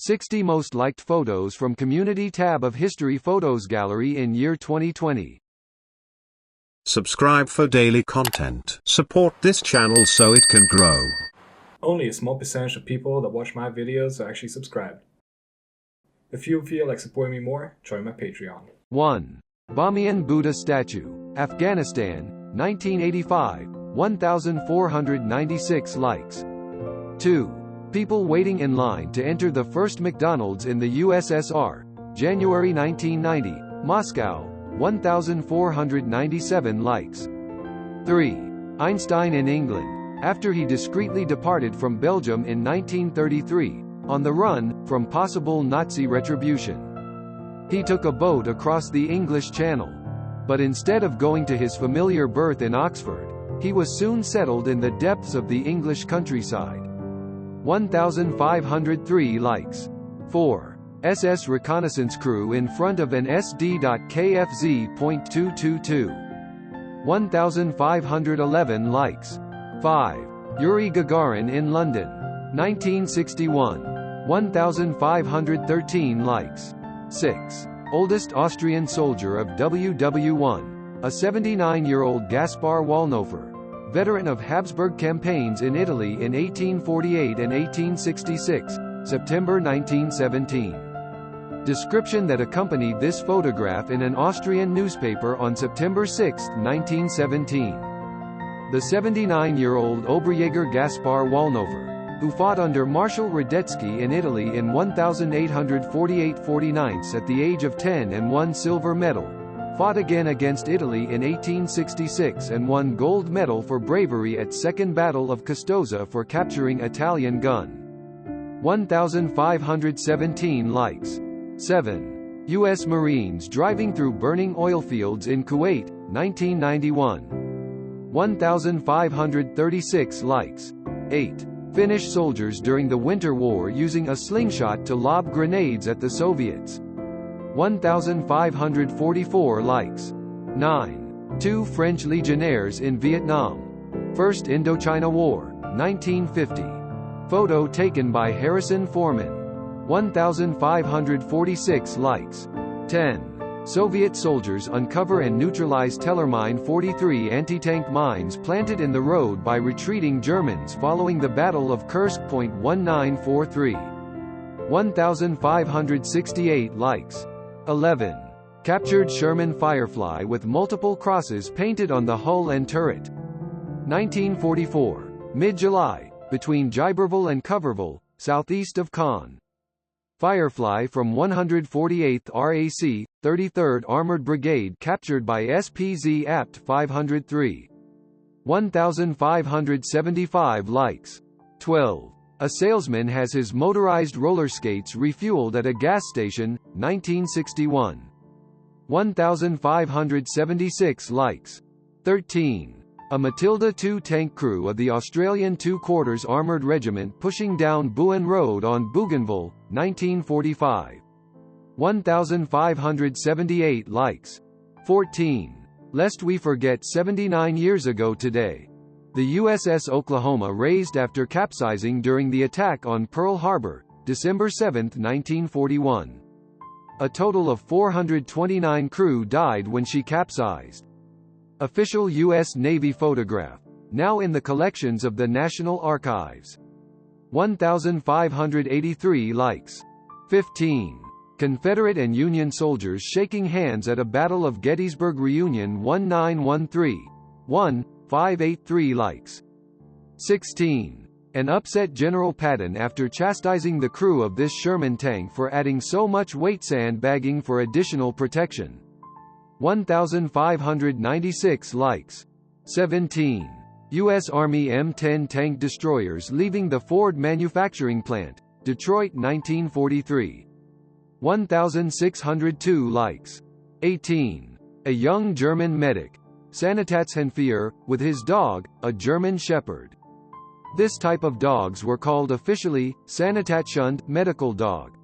60 most liked photos from Community tab of History Photos Gallery in year 2020. Subscribe for daily content. Support this channel so it can grow. Only a small percentage of people that watch my videos are actually subscribed. If you feel like supporting me more, join my Patreon. 1. Bamiyan Buddha Statue, Afghanistan, 1985, 1,496 likes. 2. People waiting in line to enter the first McDonald's in the USSR, January 1990, Moscow, 1,497 likes. 3. Einstein in England, after he discreetly departed from Belgium in 1933, on the run from possible Nazi retribution. He took a boat across the English Channel. But instead of going to his familiar berth in Oxford, he was soon settled in the depths of the English countryside. 1,503 likes. 4. SS reconnaissance crew in front of an SD.KFZ.222. 1,511 likes. 5. Yuri Gagarin in London, 1961. 1,513 likes. 6. Oldest Austrian soldier of WW1, a 79-year-old Gaspar Wallnofer, veteran of Habsburg campaigns in Italy in 1848 and 1866, September 1917. Description that accompanied this photograph in an Austrian newspaper on September 6, 1917. The 79-year-old Oberjäger Gaspar Wallnofer, who fought under Marshal Radetzky in Italy in 1848-49 at the age of 10 and won silver medal, fought again against Italy in 1866 and won gold medal for bravery at Second Battle of Custoza for capturing Italian gun. 1,517 likes. 7. U.S. Marines driving through burning oil fields in Kuwait, 1991. 1,536 likes. 8. Finnish soldiers during the Winter War using a slingshot to lob grenades at the Soviets. 1,544 likes. 9. 2 French legionnaires in Vietnam. First Indochina War, 1950. Photo taken by Harrison Foreman. 1,546 likes. 10. Soviet soldiers uncover and neutralize Tellermine 43 anti-tank mines planted in the road by retreating Germans following the Battle of Kursk. 1943. 1,568 likes. 11. Captured Sherman Firefly with multiple crosses painted on the hull and turret. 1944. Mid-July, between Giberville and Coverville, southeast of Caen. Firefly from 148th RAC, 33rd Armored Brigade captured by SPZ Apt 503. 1,575 likes. 12. A salesman has his motorized roller skates refueled at a gas station, 1961. 1,576 likes. 13. A Matilda II tank crew of the Australian 2 Quarters Armoured Regiment pushing down Bouen Road on Bougainville, 1945. 1,578 likes. 14. Lest we forget 79 years ago today. The USS Oklahoma raised after capsizing during the attack on Pearl Harbor, December 7, 1941. A total of 429 crew died when she capsized. Official U.S. Navy photograph, now in the collections of the National Archives. 1,583 likes. 15. Confederate and Union soldiers shaking hands at a Battle of Gettysburg reunion. 1913. 1,583 likes. 16. An upset General Patton after chastising the crew of this Sherman tank for adding so much weight sandbagging for additional protection. 1,596 likes. 17. U.S. Army M10 tank destroyers leaving the Ford manufacturing plant, Detroit 1943. 1,602 likes. 18. A young German medic, Sanitätshandführer, with his dog, a German Shepherd. This type of dogs were called officially, Sanitätshund, medical dog.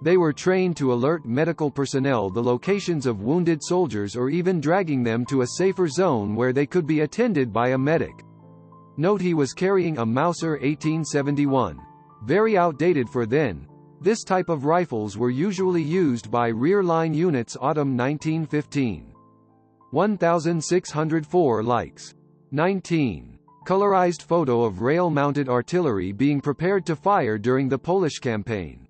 They were trained to alert medical personnel the locations of wounded soldiers or even dragging them to a safer zone where they could be attended by a medic. Note he was carrying a Mauser 1871. Very outdated for then. This type of rifles were usually used by rear-line units. Autumn 1915. 1,604 likes. 19. Colorized photo of rail-mounted artillery being prepared to fire during the Polish campaign.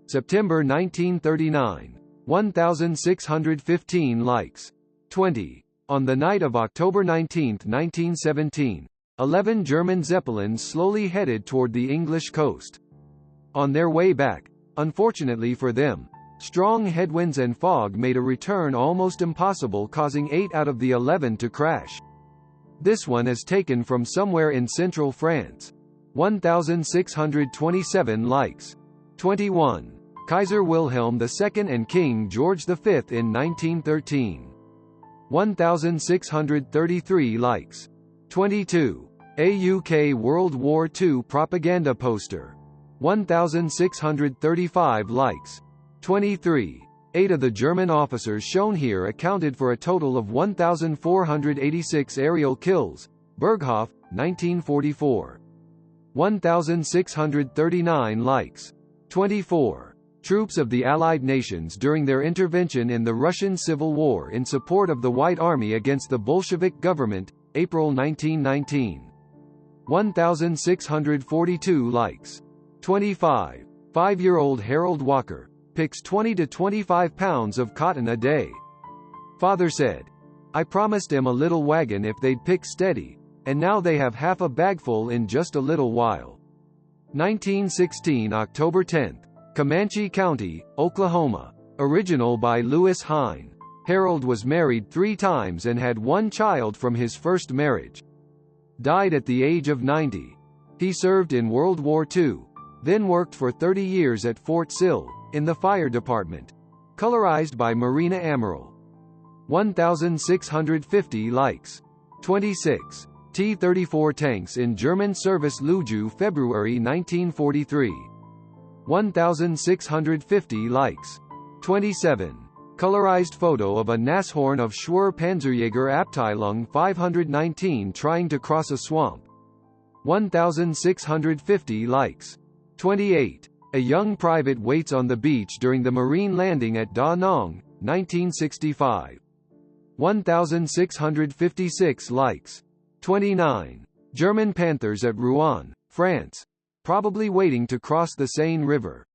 September 1939. 1,615 likes. 20. On the night of October 19, 1917, 11 German Zeppelins slowly headed toward the English coast. On their way back, unfortunately for them, strong headwinds and fog made a return almost impossible, causing 8 out of the 11 to crash. This one is taken from somewhere in central France. 1,627 likes. 21. Kaiser Wilhelm II and King George V in 1913. 1,633 likes. 22. A UK World War II propaganda poster. 1,635 likes. 23. 8 of the German officers shown here accounted for a total of 1,486 aerial kills. Berghoff, 1944. 1,639 likes. 24. Troops of the Allied nations during their intervention in the Russian Civil War in support of the White Army against the Bolshevik government, April 1919. 1,642 likes. 25. 5-year-old Harold Walker picks 20 to 25 pounds of cotton a day. Father said, "I promised them a little wagon if they'd pick steady, and now they have half a bagful in just a little while." 1916 October 10. Comanche County, Oklahoma. Original by Lewis Hine. Harold was married 3 times and had 1 child from his first marriage. Died at the age of 90. He served in World War II, then worked for 30 years at Fort Sill, in the fire department. Colorized by Marina Amaral. 1,650 likes. 26. T-34 tanks in German service. Luju, February 1943. 1,650 likes. 27. Colorized photo of a Nashorn of Schwer Panzerjäger Abteilung 519 trying to cross a swamp. 1,650 likes. 28. A young private waits on the beach during the Marine landing at Da Nang, 1965. 1,656 likes. 29. German Panthers at Rouen, France, probably waiting to cross the Seine River.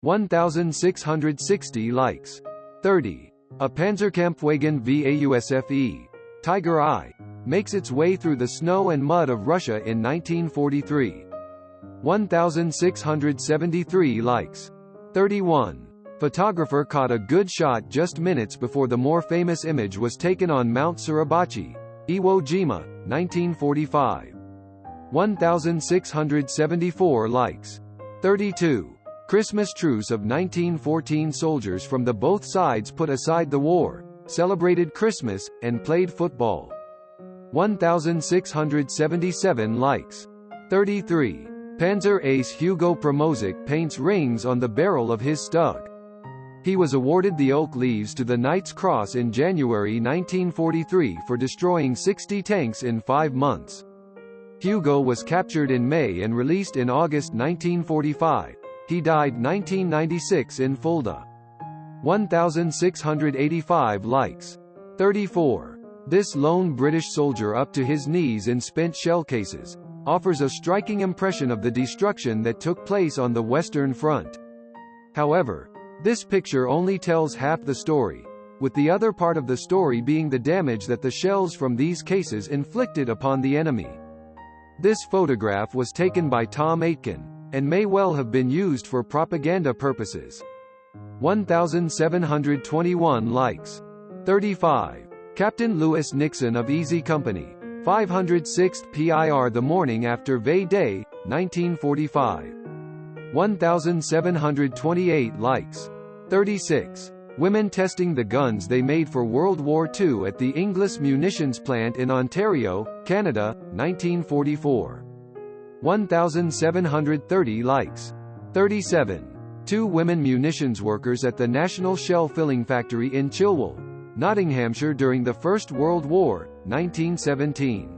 1,660 likes. 30. A Panzerkampfwagen VAUSFE, Tiger Eye, makes its way through the snow and mud of Russia in 1943. 1,673 likes. 31. Photographer caught a good shot just minutes before the more famous image was taken on Mount Suribachi, Iwo Jima, 1945. 1,674 likes. 32. Christmas truce of 1914. Soldiers from the both sides put aside the war, celebrated Christmas, and played football. 1,677 likes. 33. Panzer ace Hugo Primozic paints rings on the barrel of his Stug. He was awarded the Oak Leaves to the Knight's Cross in January 1943 for destroying 60 tanks in 5 months. Hugo was captured in May and released in August 1945. He died 1996 in Fulda. 1,685 likes. 34. This lone British soldier up to his knees in spent shell cases offers a striking impression of the destruction that took place on the Western Front. However, this picture only tells half the story, with the other part of the story being the damage that the shells from these cases inflicted upon the enemy. This photograph was taken by Tom Aitken, and may well have been used for propaganda purposes. 1,721 likes. 35. Captain Lewis Nixon of Easy Company, 506th PIR the morning after V Day, 1945. 1,728 likes. 36. Women testing the guns they made for World War II at the Inglis munitions plant in Ontario, Canada, 1944. 1,730 likes. 37. 2 women munitions workers at the National Shell Filling Factory in Chilwell, Nottinghamshire during the First World War, 1917.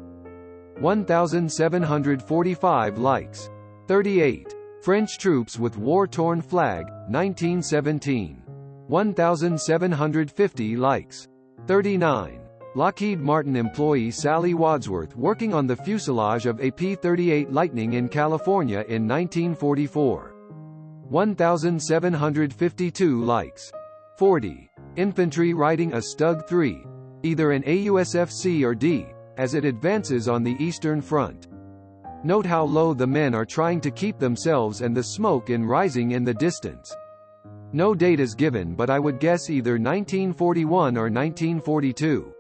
1,745 likes. 38. French troops with war-torn flag, 1917. 1,750 likes. 39. Lockheed Martin employee Sally Wadsworth working on the fuselage of a P-38 Lightning in California in 1944. 1,752 likes. 40. Infantry riding a Stug 3, either an AUSFC or D, as it advances on the Eastern Front. Note how low the men are trying to keep themselves and the smoke in rising in the distance. No date is given, but I would guess either 1941 or 1942.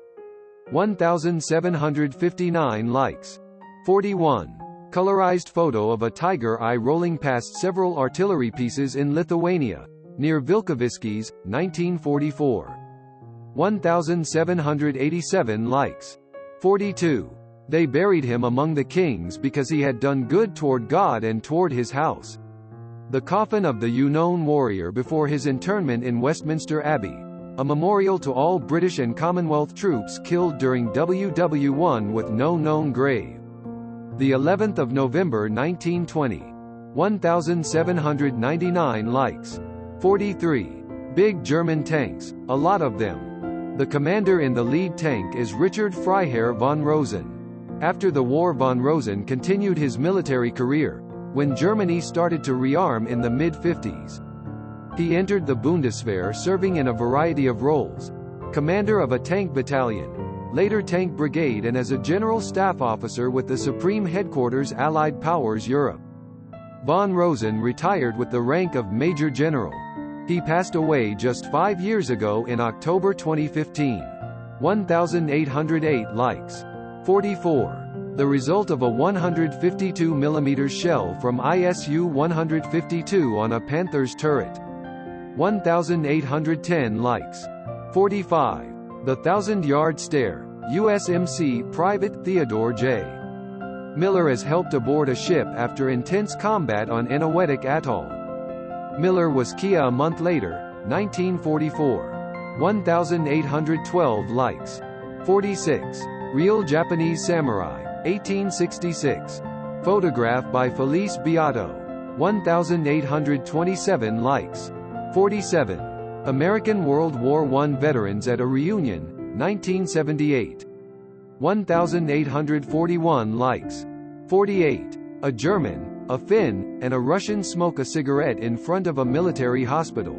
1,759 likes. 41. Colorized photo of a tiger eye rolling past several artillery pieces in Lithuania, near Vilkaviškis, 1944. 1,787 likes. 42. They buried him among the kings because he had done good toward God and toward his house. The coffin of the unknown warrior before his internment in Westminster Abbey, a memorial to all British and Commonwealth troops killed during WW1 with no known grave. The 11th of November 1920. 1,799 likes. 43. Big German tanks, a lot of them. The commander in the lead tank is Richard Freiherr von Rosen. After the war, von Rosen continued his military career, when Germany started to rearm in the mid-50s. He entered the Bundeswehr serving in a variety of roles: commander of a tank battalion, later tank brigade, and as a general staff officer with the Supreme Headquarters Allied Powers Europe. Von Rosen retired with the rank of Major General. He passed away just 5 years ago in October 2015. 1,808 likes. 44. The result of a 152 mm shell from ISU-152 on a Panther's turret. 1,810 likes. 45. The 1,000-yard stare, USMC Private Theodore J. Miller has helped aboard a ship after intense combat on Eniwetok Atoll. Miller was Kia a month later, 1944. 1,812 likes. 46. Real Japanese Samurai, 1866. Photograph by Felice Beato. 1,827 likes. 47. American World War I veterans at a reunion, 1978. 1,841 likes. 48. A German, a Finn, and a Russian smoke a cigarette in front of a military hospital.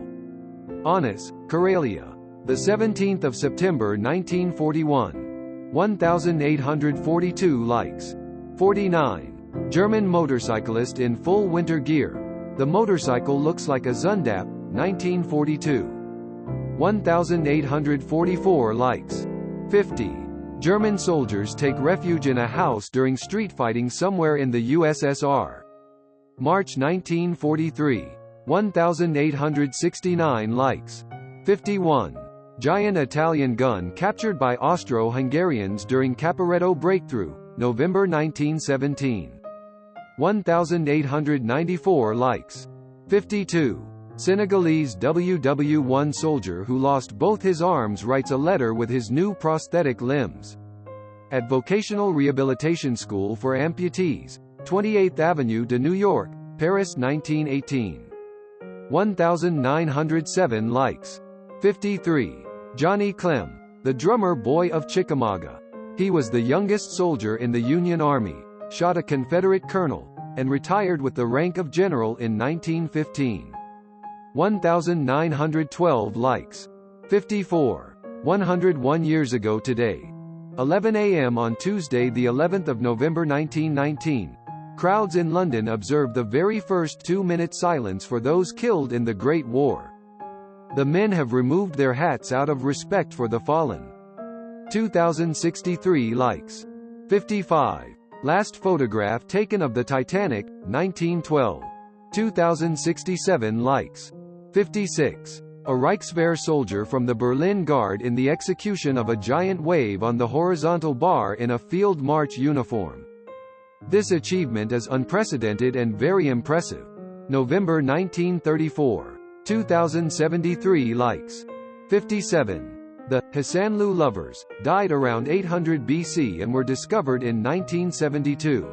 Onis, Karelia. The 17th of September 1941. 1,842 likes. 49. German motorcyclist in full winter gear. The motorcycle looks like a Zundap, 1942. 1,844 likes. 50. German soldiers take refuge in a house during street fighting somewhere in the USSR. March 1943. 1,869 likes. 51. Giant Italian gun captured by Austro-Hungarians during Caporetto breakthrough, November 1917. 1,894 likes. 52. Senegalese WW1 soldier who lost both his arms writes a letter with his new prosthetic limbs. At Vocational Rehabilitation School for Amputees, 28th Avenue de New York, Paris 1918. 1,907 likes. 53. Johnny Clem, the drummer boy of Chickamauga. He was the youngest soldier in the Union Army, shot a Confederate colonel, and retired with the rank of general in 1915. 1,912 likes. 54. 101 years ago today. 11 a.m. on Tuesday the 11th of November 1919. Crowds in London observed the very first 2-minute silence for those killed in the Great War. The men have removed their hats out of respect for the fallen. 2,063 likes. 55. Last photograph taken of the Titanic, 1912. 2,067 likes. 56. A Reichswehr soldier from the Berlin Guard in the execution of a giant wave on the horizontal bar in a field march uniform. This achievement is unprecedented and very impressive. November 1934. 2,073 likes. 57. The Hasanlu lovers died around 800 BC and were discovered in 1972.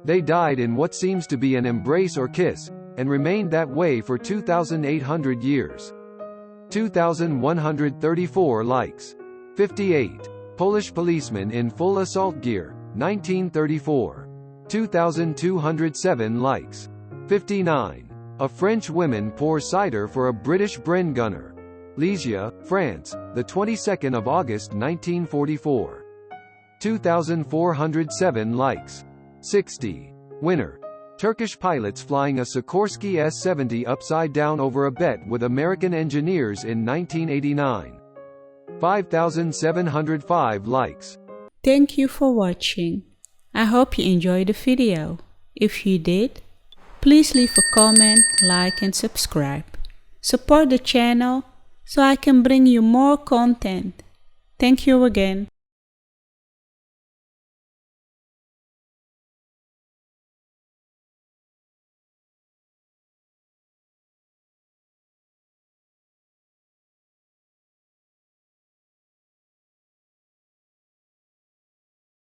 They died in what seems to be an embrace or kiss, and remained that way for 2,800 years. 2,134 likes. 58. Polish policeman in full assault gear, 1934. 2,207 likes. 59. A French woman pours cider for a British Bren gunner. Lisieux, France, the 22nd of August 1944. 2,407 likes. 60. Winner. Turkish pilots flying a Sikorsky S-70 upside down over a bet with American engineers in 1989. 5,705 likes. Thank you for watching. I hope you enjoyed the video. If you did, please leave a comment, like and subscribe. Support the channel so I can bring you more content. Thank you again.